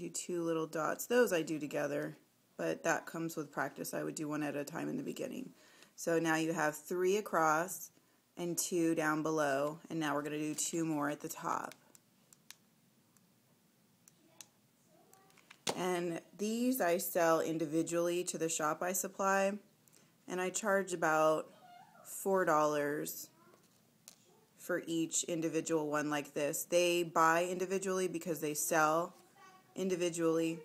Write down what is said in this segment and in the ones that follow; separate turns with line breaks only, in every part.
do 2 little dots. Those I do together, but that comes with practice. I would do one at a time in the beginning. So now you have 3 across and 2 down below, and now we're going to do 2 more at the top. And these I sell individually to the shop I supply, and I charge about $4 for each individual one like this. They buy individually because they sell individually.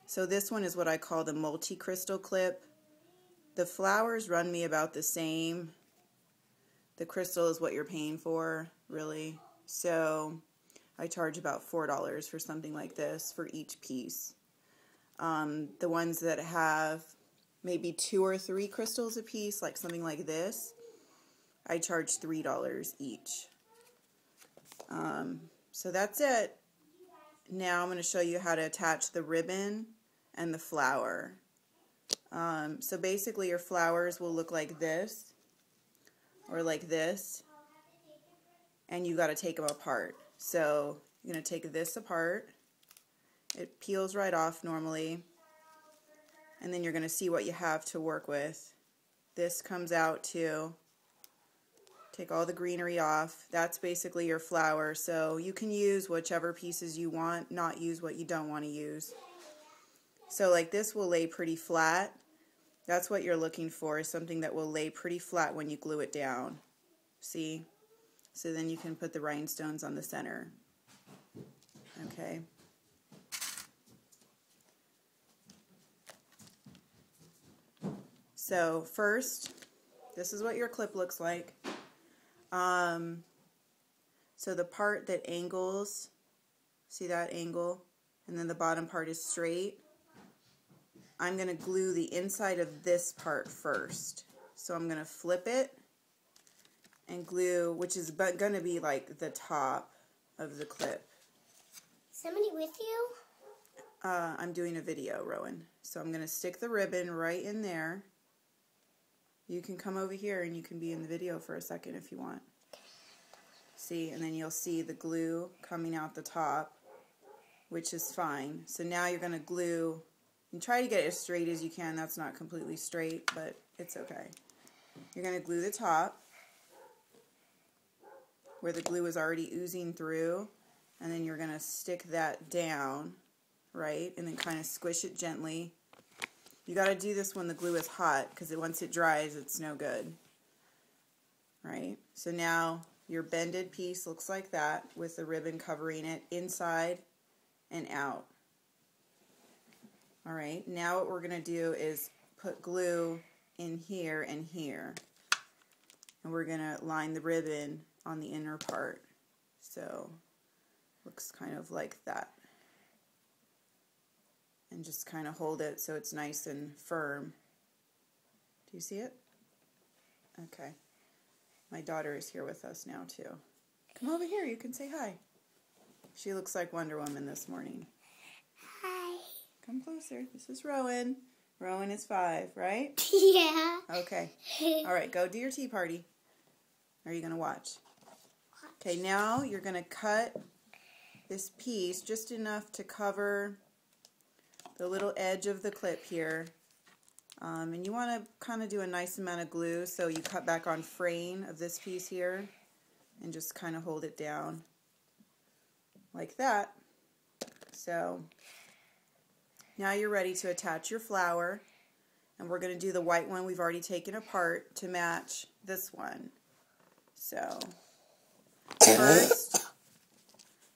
So this one is what I call the multi-crystal clip. The flowers run me about the same. The crystal is what you're paying for, really. So I charge about $4 for something like this for each piece. The ones that have maybe 2 or 3 crystals a piece, like something like this, I charge $3 each. So that's it. Now I'm going to show you how to attach the ribbon and the flower. So basically your flowers will look like this or like this, and you got to take them apart. So you're going to take this apart. It peels right off normally, and then you're going to see what you have to work with. This comes out too. Take all the greenery off. That's basically your flower. So you can use whichever pieces you want, not use what you don't want to use. So like this will lay pretty flat. That's what you're looking for, is something that will lay pretty flat when you glue it down. See? So then you can put the rhinestones on the center. Okay. So first, this is what your clip looks like. So the part that angles, see that angle? And then the bottom part is straight. I'm going to glue the inside of this part first. So I'm going to flip it and glue, which is going to be like the top of the clip.
Somebody with you?
I'm doing a video, Rowan. So I'm going to stick the ribbon right in there. You can come over here and you can be in the video for a second if you want. See, and then you'll see the glue coming out the top, which is fine. So now you're going to glue, and try to get it as straight as you can. That's not completely straight, but it's okay. You're going to glue the top where the glue is already oozing through, and then you're going to stick that down, right, and then kind of squish it gently. You got to do this when the glue is hot, because once it dries, it's no good. Right? So now your bended piece looks like that with the ribbon covering it inside and out. All right, now what we're going to do is put glue in here and here. And we're going to line the ribbon on the inner part. So looks kind of like that. And just kind of hold it so it's nice and firm. Do you see it? Okay. My daughter is here with us now too. Come over here, you can say hi. She looks like Wonder Woman this morning.
Hi.
Come closer. This is Rowan. Rowan is 5, right?
Yeah.
Okay. All right, go do your tea party. Or are you going to watch? Okay, now you're going to cut this piece just enough to cover the little edge of the clip here. And you want to kind of do a nice amount of glue, so you cut back on fraying of this piece here and just kind of hold it down like that. So now you're ready to attach your flower, and we're going to do the white one we've already taken apart to match this one. So first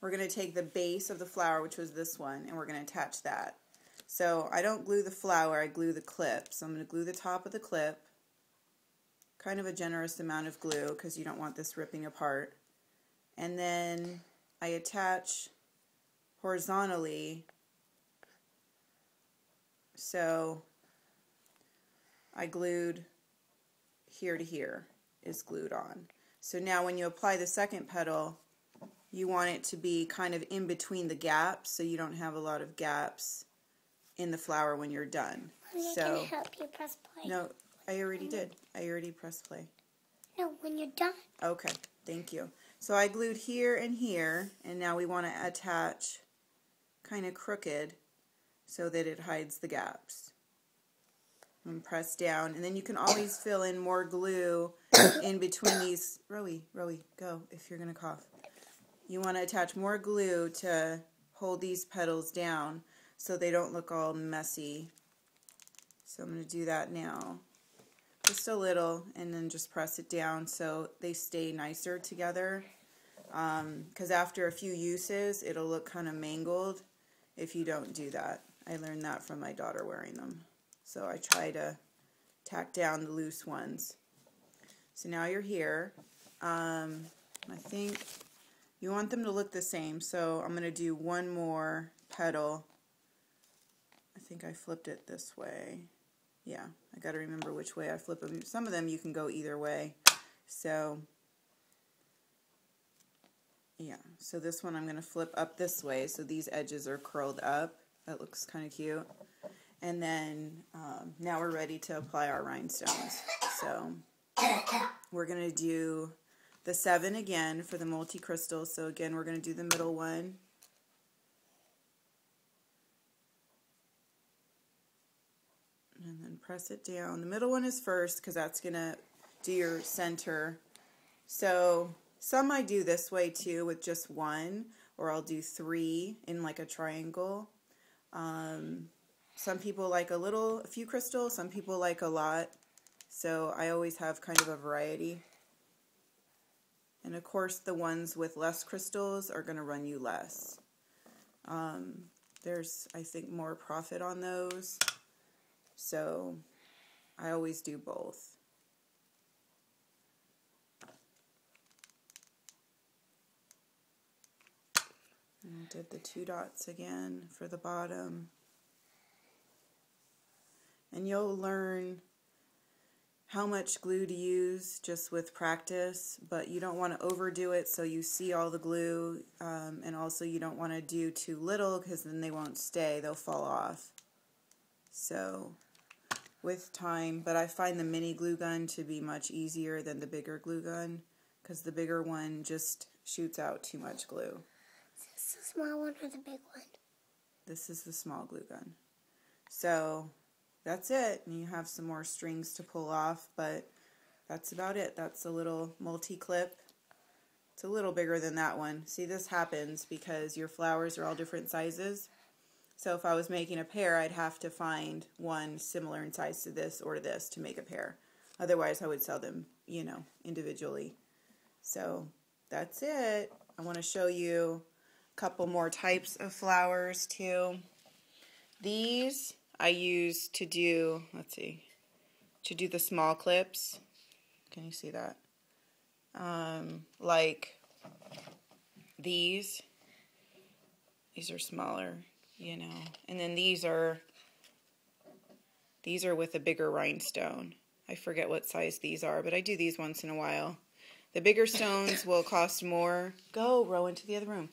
we're going to take the base of the flower, which was this one, and we're going to attach that. So I don't glue the flower, I glue the clip. So I'm going to glue the top of the clip, kind of a generous amount of glue because you don't want this ripping apart. And then I attach horizontally. So I glued here to here is glued on. So now when you apply the second petal, you want it to be kind of in between the gaps so you don't have a lot of gaps in the flower when you're done.
Mommy,
so
I can help you press play.
No, I already did. I already pressed play.
No, when you're done.
Okay, thank you. So I glued here and here, and now we want to attach kind of crooked so that it hides the gaps. And press down, and then you can always fill in more glue in between these. Rowie, go if you're gonna cough. You want to attach more glue to hold these petals down so they don't look all messy. So I'm going to do that now. Just a little, and then just press it down so they stay nicer together. Because after a few uses, it'll look kind of mangled if you don't do that. I learned that from my daughter wearing them. So I try to tack down the loose ones. So now you're here. I think you want them to look the same. So I'm going to do one more petal. I think I flipped it this way. Yeah, I got to remember which way I flip them. Some of them you can go either way. So, yeah. So this one I'm going to flip up this way. So these edges are curled up. That looks kind of cute. And then now we're ready to apply our rhinestones. So we're going to do the 7 again for the multi-crystal. So again, we're going to do the middle one. And then press it down. The middle one is first because that's going to do your center. So some I do this way too with just one, or I'll do 3 in like a triangle. Some people like a few crystals, some people like a lot. So I always have kind of a variety. And of course the ones with less crystals are going to run you less. There's, I think, more profit on those. So I always do both. And I did the 2 dots again for the bottom. And you'll learn how much glue to use just with practice, but you don't want to overdo it so you see all the glue, and also you don't want to do too little because then they won't stay, they'll fall off. So with time, but I find the mini glue gun to be much easier than the bigger glue gun because the bigger one just shoots out too much glue.
Is this the small one or the big one?
This is the small glue gun. So that's it. And you have some more strings to pull off, but that's about it. That's a little multi-clip. It's a little bigger than that one. See, this happens because your flowers are all different sizes. So if I was making a pair, I'd have to find one similar in size to this or this to make a pair. Otherwise, I would sell them, you know, individually. So that's it. I want to show you a couple more types of flowers too. These I use to do, let's see, to do the small clips. Can you see that? Like these are smaller, you know, and then these are with a bigger rhinestone. I forget what size these are, but I do these once in a while. The bigger stones will cost more. Go, Rowan, to the other room.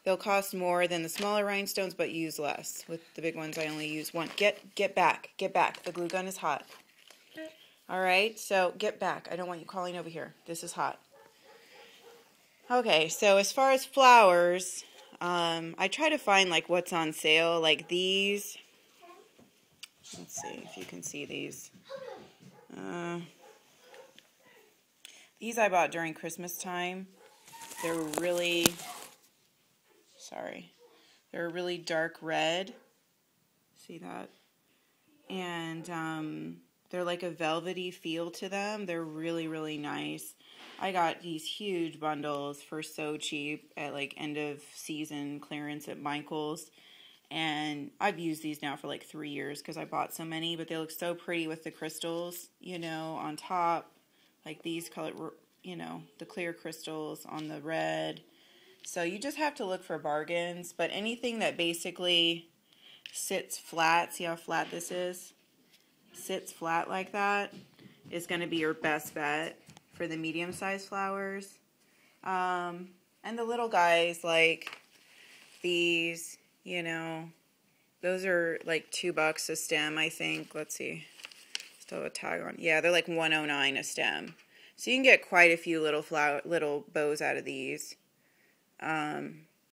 They'll cost more than the smaller rhinestones, but use less. With the big ones, I only use one. Get back. Get back. The glue gun is hot. All right, so get back. I don't want you calling over here. This is hot. Okay, so as far as flowers, I try to find like what's on sale, like these. Let's see if you can see these. These I bought during Christmas time. They're really... They're a really dark red. See that? And they're like a velvety feel to them. They're really, really nice. I got these huge bundles for so cheap at like end of season clearance at Michael's. And I've used these now for like 3 years because I bought so many. But they look so pretty with the crystals, you know, on top. Like these color, you know, the clear crystals on the red. So you just have to look for bargains, but anything that basically sits flat, see how flat this is? Sits flat like that is going to be your best bet for the medium-sized flowers. And the little guys like these, you know, those are like $2 a stem, I think. Let's see. Still have a tag on. Yeah, they're like $1.09 a stem. So you can get quite a few little bows out of these.